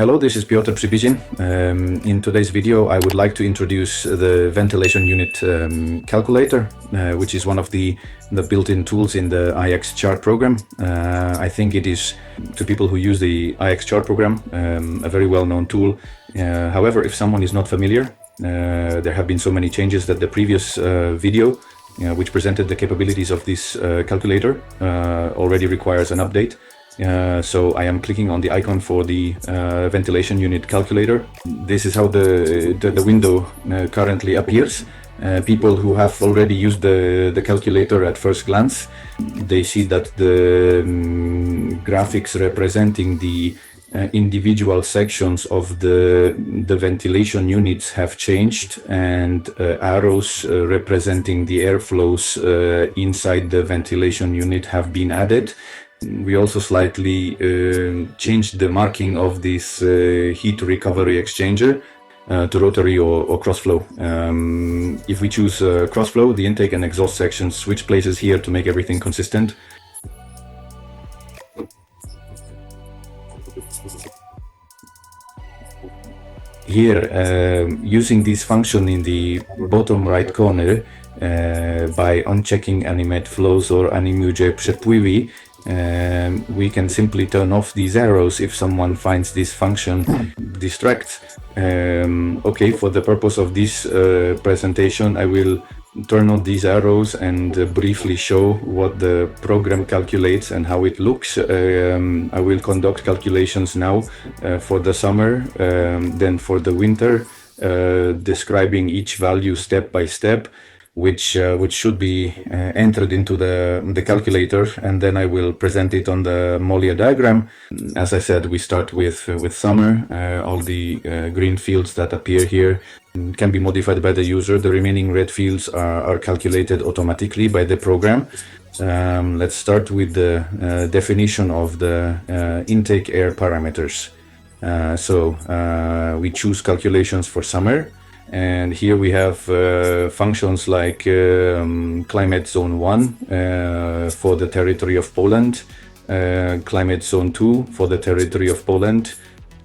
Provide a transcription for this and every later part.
Hello, this is Piotr Przybyszyn. In today's video, I would like to introduce the ventilation unit calculator, which is one of the built-in tools in the IX chart program. I think it is, to people who use the IX chart program, a very well-known tool. However, if someone is not familiar, there have been so many changes that the previous video, which presented the capabilities of this calculator, already requires an update. So I am clicking on the icon for the ventilation unit calculator. This is how the window currently appears. People who have already used the calculator at first glance, they see that the graphics representing the individual sections of the ventilation units have changed, and arrows representing the airflows inside the ventilation unit have been added. We also slightly changed the marking of this heat recovery exchanger to rotary or cross-flow. If we choose cross-flow, the intake and exhaust sections switch places here to make everything consistent. Here, using this function in the bottom right corner, by unchecking animate flows or animuje przepływy, we can simply turn off these arrows if someone finds this function distracts. Okay, for the purpose of this presentation, I will turn on these arrows and briefly show what the program calculates and how it looks. I will conduct calculations now for the summer, then for the winter, describing each value step by step, which should be entered into the calculator, and then I will present it on the Molia diagram. As I said, we start with summer. All the green fields that appear here can be modified by the user. The remaining red fields are calculated automatically by the program. Let's start with the definition of the intake air parameters. So we choose calculations for summer. And here we have functions like climate zone 1 for the territory of Poland, climate zone 2 for the territory of Poland,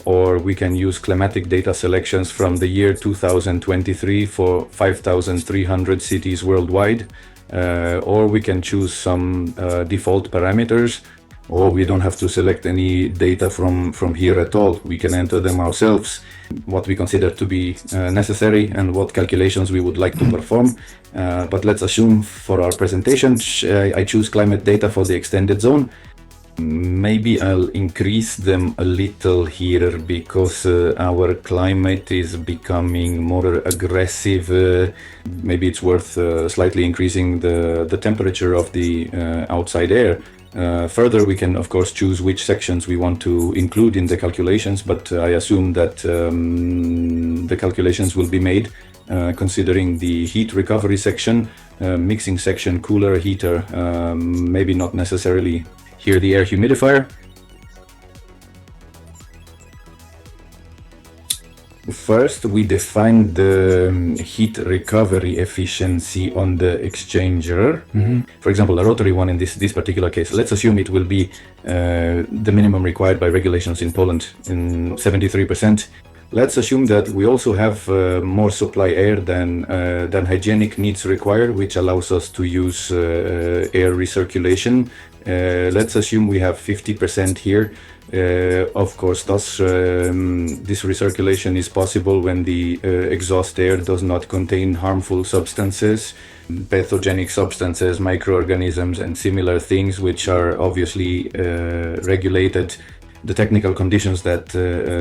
or we can use climatic data selections from the year 2023 for 5,300 cities worldwide, or we can choose some default parameters, or we don't have to select any data from here at all. We can enter them ourselves, what we consider to be necessary and what calculations we would like to perform. But let's assume for our presentation, I choose climate data for the extended zone. Maybe I'll increase them a little here because our climate is becoming more aggressive. Maybe it's worth slightly increasing the temperature of the outside air. Further, we can of course choose which sections we want to include in the calculations, but I assume that the calculations will be made considering the heat recovery section, mixing section, cooler, heater, maybe not necessarily here the air humidifier. First, we define the heat recovery efficiency on the exchanger. For example, a rotary one in this particular case. Let's assume it will be the minimum required by regulations in Poland in 73%. Let's assume that we also have more supply air than hygienic needs require, which allows us to use air recirculation. Let's assume we have 50% here. Of course, thus this recirculation is possible when the exhaust air does not contain harmful substances, pathogenic substances, microorganisms, and similar things, which are obviously regulated. The technical conditions that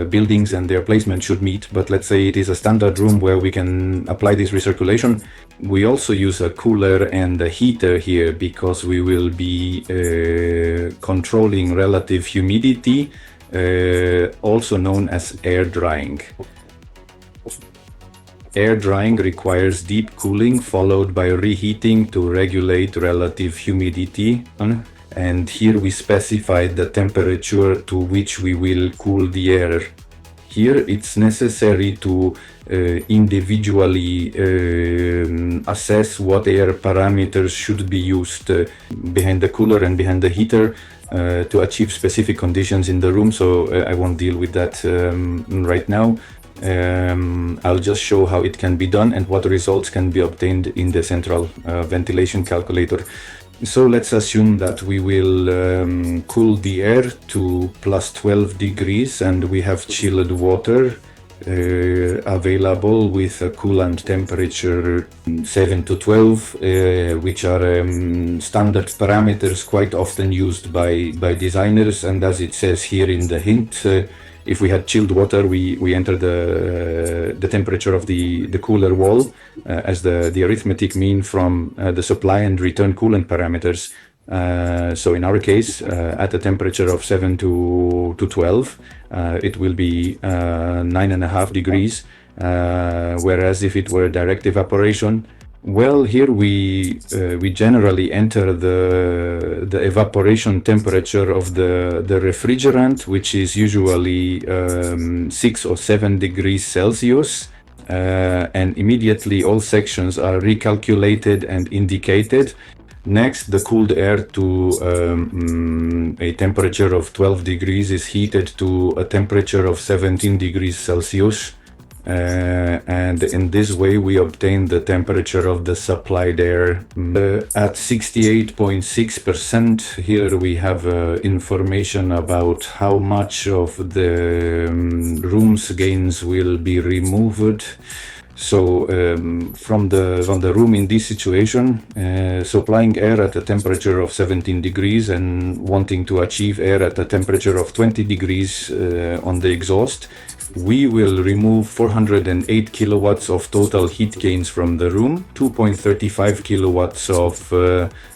buildings and their placement should meet, but let's say it is a standard room where we can apply this recirculation. We also use a cooler and a heater here because we will be controlling relative humidity, also known as air drying. Air drying requires deep cooling followed by reheating to regulate relative humidity. And here we specify the temperature to which we will cool the air. Here it's necessary to individually assess what air parameters should be used behind the cooler and behind the heater to achieve specific conditions in the room. So I won't deal with that right now. I'll just show how it can be done and what results can be obtained in the central ventilation calculator. So let's assume that we will cool the air to plus 12 degrees and we have chilled water available with a coolant temperature 7 to 12, which are standard parameters quite often used by designers. And as it says here in the hint, if we had chilled water, we enter the temperature of the cooler wall as the arithmetic mean from the supply and return coolant parameters. So in our case, at a temperature of 7 to 12, it will be 9.5 degrees, whereas if it were direct evaporation, well, here we generally enter the evaporation temperature of the refrigerant, which is usually 6 or 7 degrees Celsius, and immediately all sections are recalculated and indicated. Next, the cooled air to a temperature of 12 degrees is heated to a temperature of 17 degrees Celsius. And in this way we obtain the temperature of the supplied air at 68.6%. Here we have information about how much of the room's gains will be removed. So from the room in this situation, supplying air at a temperature of 17 degrees and wanting to achieve air at a temperature of 20 degrees on the exhaust, we will remove 408 kilowatts of total heat gains from the room, 2.35 kilowatts of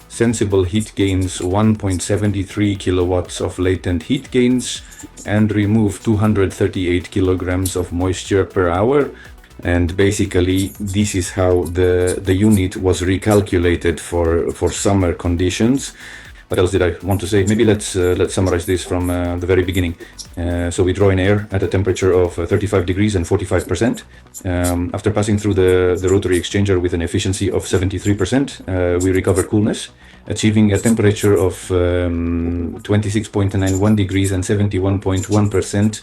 sensible heat gains, 1.73 kilowatts of latent heat gains, and remove 238 kilograms of moisture per hour. And basically this is how the unit was recalculated for summer conditions. What else did I want to say? Maybe let's summarize this from the very beginning. So we draw in air at a temperature of 35 degrees and 45%. After passing through the rotary exchanger with an efficiency of 73%, we recover coolness, achieving a temperature of 26.91 degrees and 71.1%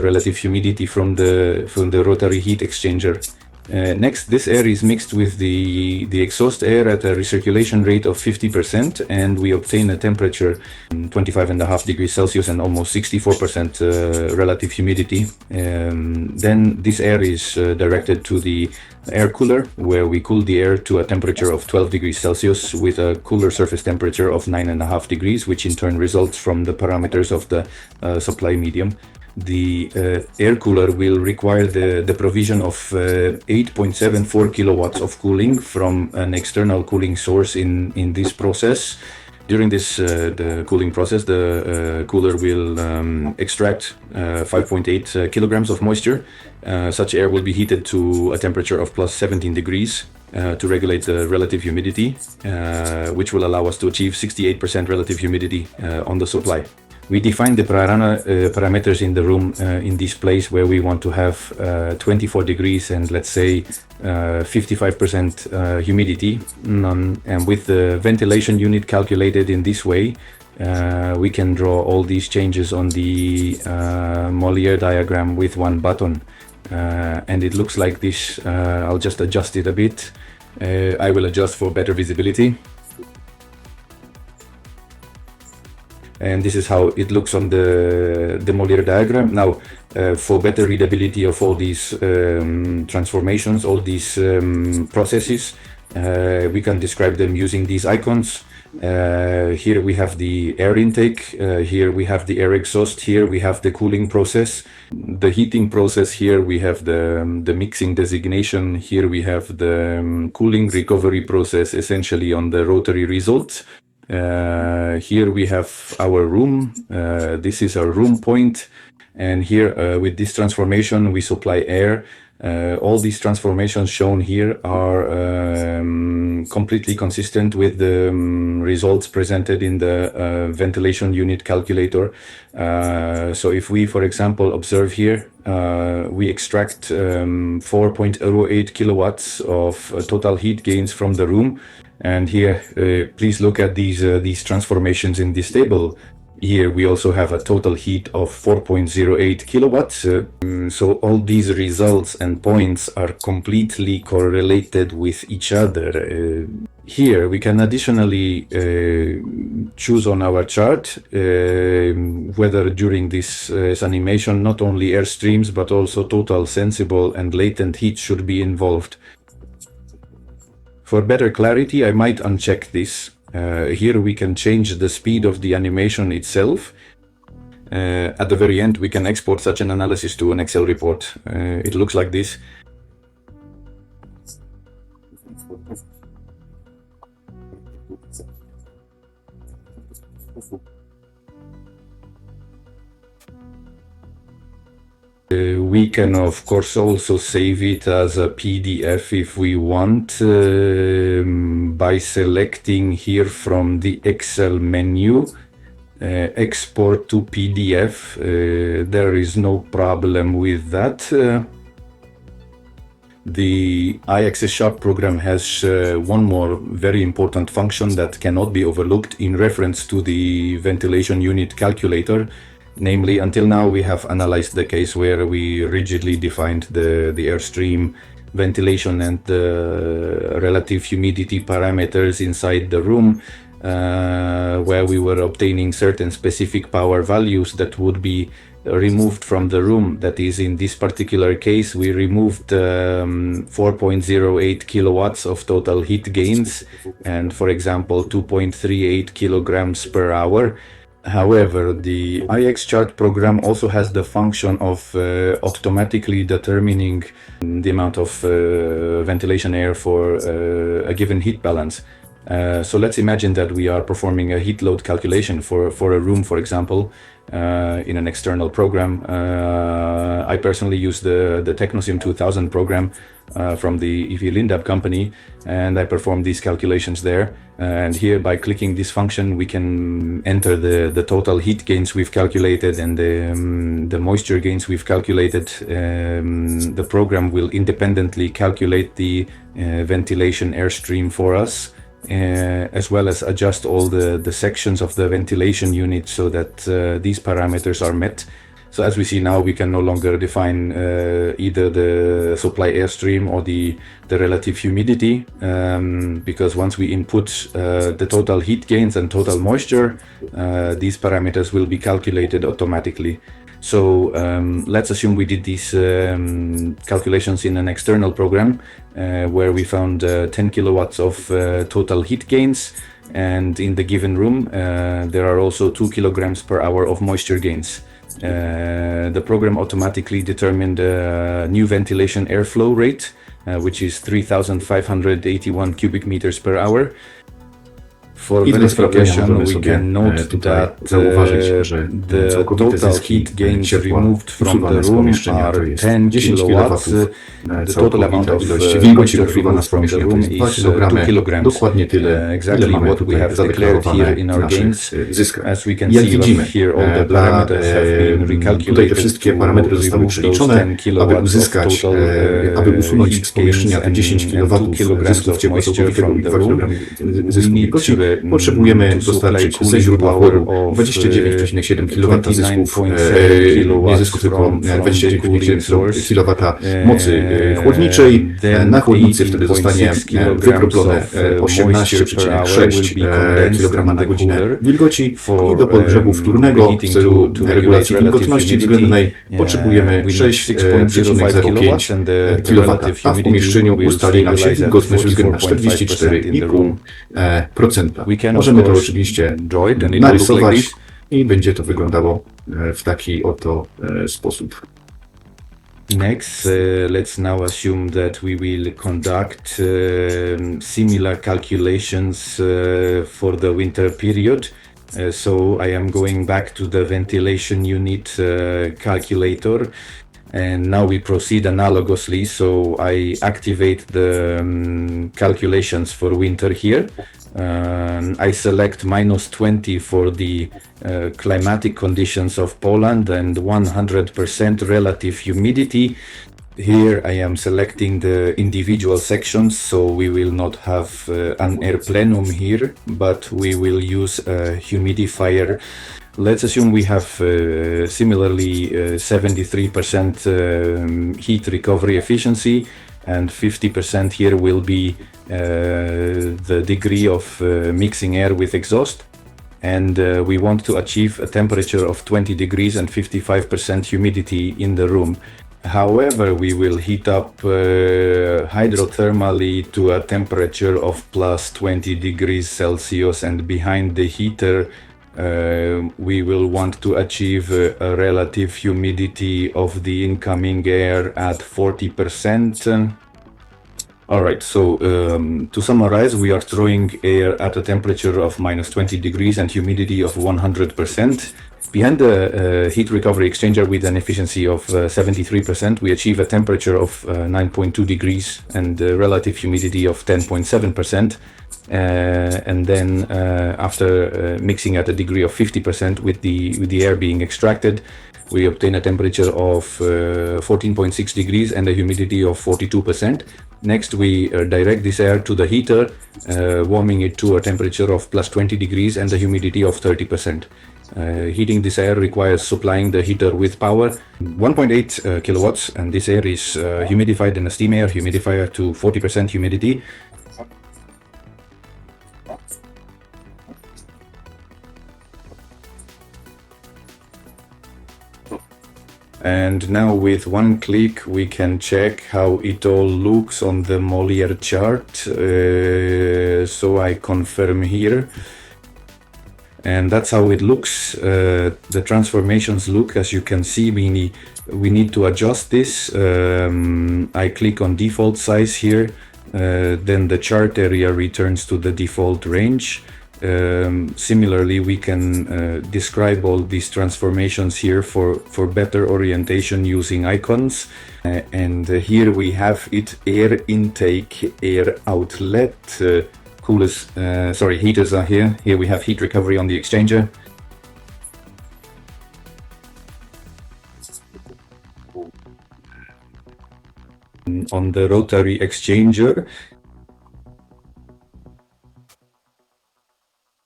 relative humidity from the rotary heat exchanger. Next, this air is mixed with the exhaust air at a recirculation rate of 50%, and we obtain a temperature 25.5 degrees Celsius and almost 64% relative humidity. Then this air is directed to the air cooler, where we cool the air to a temperature of 12 degrees Celsius with a cooler surface temperature of 9.5 degrees, which in turn results from the parameters of the supply medium. The air cooler will require the provision of 8.74 kilowatts of cooling from an external cooling source in this process. During this the cooling process, the cooler will extract 5.8 kilograms of moisture. Such air will be heated to a temperature of plus 17 degrees to regulate the relative humidity, which will allow us to achieve 68% relative humidity on the supply. We define the parameters in the room in this place where we want to have 24 degrees and let's say 55% humidity. And with the ventilation unit calculated in this way, we can draw all these changes on the Molière diagram with one button. And it looks like this. I'll just adjust it a bit. I will adjust for better visibility. And this is how it looks on the Molière diagram. Now, for better readability of all these transformations, all these processes, we can describe them using these icons. Here we have the air intake, here we have the air exhaust, here we have the cooling process, the heating process, here we have the mixing designation, here we have the cooling recovery process essentially on the rotary result. Here we have our room, this is our room point, and here with this transformation we supply air. All these transformations shown here are completely consistent with the results presented in the ventilation unit calculator. So if we, for example, observe here, we extract 4.08 kilowatts of total heat gains from the room. And here, please look at these transformations in this table. Here we also have a total heat of 4.08 kilowatts. So all these results and points are completely correlated with each other. Here we can additionally choose on our chart whether during this animation not only airstreams but also total sensible and latent heat should be involved. For better clarity, I might uncheck this. Here we can change the speed of the animation itself. At the very end, we can export such an analysis to an Excel report. It looks like this. We can of course also save it as a PDF if we want by selecting here from the Excel menu, export to PDF. There is no problem with that. The iAccess Sharp program has one more very important function that cannot be overlooked in reference to the ventilation unit calculator. Namely, until now we have analyzed the case where we rigidly defined the airstream ventilation and the relative humidity parameters inside the room, where we were obtaining certain specific power values that would be removed from the room. That is, in this particular case, we removed 4.08 kilowatts of total heat gains and, for example, 2.38 kilograms per hour. However, the iXchart program also has the function of automatically determining the amount of ventilation air for a given heat balance. So let's imagine that we are performing a heat load calculation for a room, for example, in an external program. I personally use the Technosim 2000 program from the EV Lindab company, and I perform these calculations there. And here, by clicking this function, we can enter the total heat gains we've calculated and the moisture gains we've calculated. The program will independently calculate the ventilation airstream for us, as well as adjust all the sections of the ventilation unit so that these parameters are met. So as we see now, we can no longer define either the supply airstream or the relative humidity, because once we input the total heat gains and total moisture, these parameters will be calculated automatically. So let's assume we did these calculations in an external program where we found 10 kilowatts of total heat gains, and in the given room there are also 2 kilograms per hour of moisture gains. The program automatically determined a new ventilation airflow rate, which is 3,581 cubic meters per hour. For verification, we can note that the total heat gains removed from the room are 10 kilowatts. The total amount of moisture removed from the room is 2 kilograms. Exactly what we have declared here in our gains. As we can see here, all the parameters have been recalculated to remove those 10 kilowatts of total heat gains and 2 kilograms of moisture from the room. We need to Potrzebujemy dostarczyć ze źródła chłoru 29,7 kW zysków, nie zysków, tylko 29,7 kW mocy chłodniczej. Na chłodnicy wtedy zostanie wykroplone 18,6 kg na godzinę wilgoci i do podgrzewu wtórnego w celu regulacji wilgotności względnej potrzebujemy 6,05 kW, a w pomieszczeniu ustali nam się wilgotność względna 44,5%. Możemy to oczywiście narysować i będzie to wyglądało w taki oto sposób. Next, let's now assume that we will conduct similar calculations for the winter period. So I am going back to the ventilation unit calculator. And now we proceed analogously, so I activate the calculations for winter here. I select -20 for the climatic conditions of Poland and 100% relative humidity. Here I am selecting the individual sections, so we will not have an air plenum here, but we will use a humidifier. Let's assume we have similarly 73% heat recovery efficiency, and 50% here will be the degree of mixing air with exhaust. And we want to achieve a temperature of 20 degrees and 55% humidity in the room. However, we will heat up hydrothermally to a temperature of plus 20 degrees Celsius, and behind the heater we will want to achieve a relative humidity of the incoming air at 40%. Alright, so to summarize, we are throwing air at a temperature of -20 degrees and humidity of 100%. Behind the heat recovery exchanger with an efficiency of 73%, we achieve a temperature of 9.2 degrees and a relative humidity of 10.7%. And then after mixing at a degree of 50% with the air being extracted, we obtain a temperature of 14.6 degrees and a humidity of 42%. Next, we direct this air to the heater, warming it to a temperature of plus 20 degrees and a humidity of 30%. Heating this air requires supplying the heater with power, 1.8 kilowatts, and this air is humidified in a steam air humidifier to 40% humidity. And now with one click we can check how it all looks on the Molière chart. So I confirm here. And that's how it looks. The transformations look, as you can see, we need to adjust this. I click on default size here. Then the chart area returns to the default range. Similarly, we can describe all these transformations here for better orientation using icons. And here we have it: air intake, air outlet. Heaters are here. Here we have heat recovery on the exchanger. On the rotary exchanger.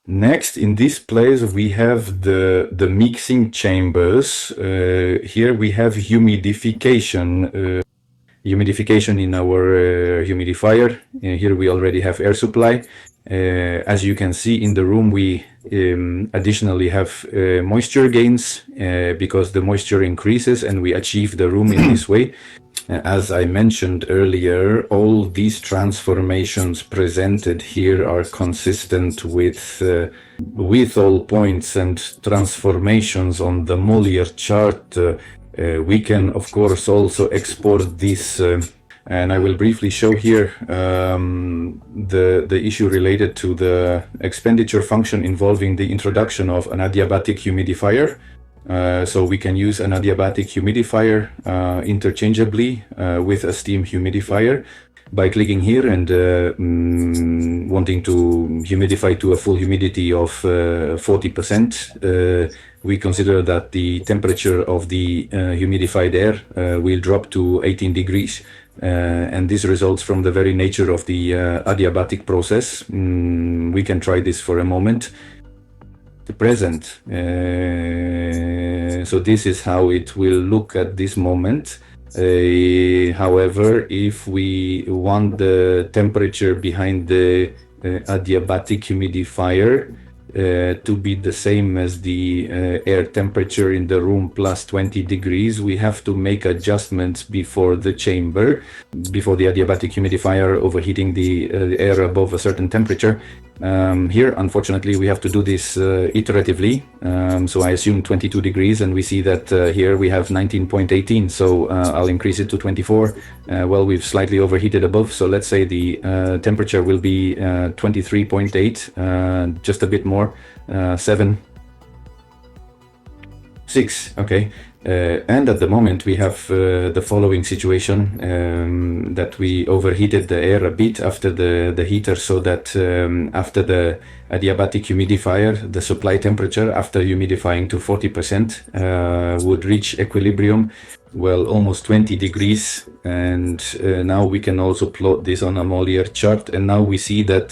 Next, in this place, we have the mixing chambers. Here we have humidification. Humidification in our humidifier. Here we already have air supply. As you can see in the room, we additionally have moisture gains because the moisture increases and we achieve the room in this way. As I mentioned earlier, all these transformations presented here are consistent with all points and transformations on the Molière chart. We can, of course, also export this, and I will briefly show here the issue related to the expenditure function involving the introduction of an adiabatic humidifier. So we can use an adiabatic humidifier interchangeably with a steam humidifier. By clicking here and wanting to humidify to a full humidity of 40%, we consider that the temperature of the humidified air will drop to 18 degrees. And this results from the very nature of the adiabatic process. We can try this for a moment. The present. So this is how it will look at this moment. However, if we want the temperature behind the adiabatic humidifier to be the same as the air temperature in the room plus 20 degrees, we have to make adjustments before the chamber, before the adiabatic humidifier overheating the air above a certain temperature. Here, unfortunately, we have to do this iteratively. So I assume 22 degrees, and we see that here we have 19.18. So I'll increase it to 24. Well, we've slightly overheated above. So let's say the temperature will be 23.8, just a bit more, 7, 6. Okay. And at the moment we have the following situation, that we overheated the air a bit after the heater, so that after the adiabatic humidifier, the supply temperature after humidifying to 40% would reach equilibrium, well, almost 20 degrees. And now we can also plot this on a Molière chart, and now we see that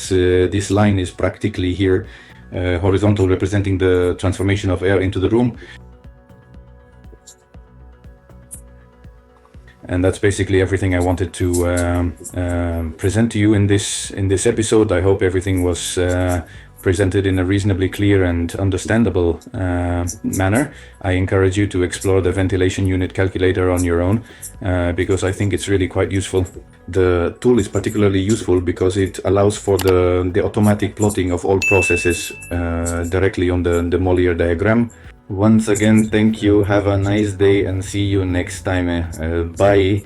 this line is practically here, horizontal, representing the transformation of air into the room. And that's basically everything I wanted to present to you in this episode. I hope everything was presented in a reasonably clear and understandable manner. I encourage you to explore the ventilation unit calculator on your own, because I think it's really quite useful. The tool is particularly useful because it allows for the automatic plotting of all processes directly on the Molière diagram. Once again, thank you, have a nice day, and see you next time. Bye.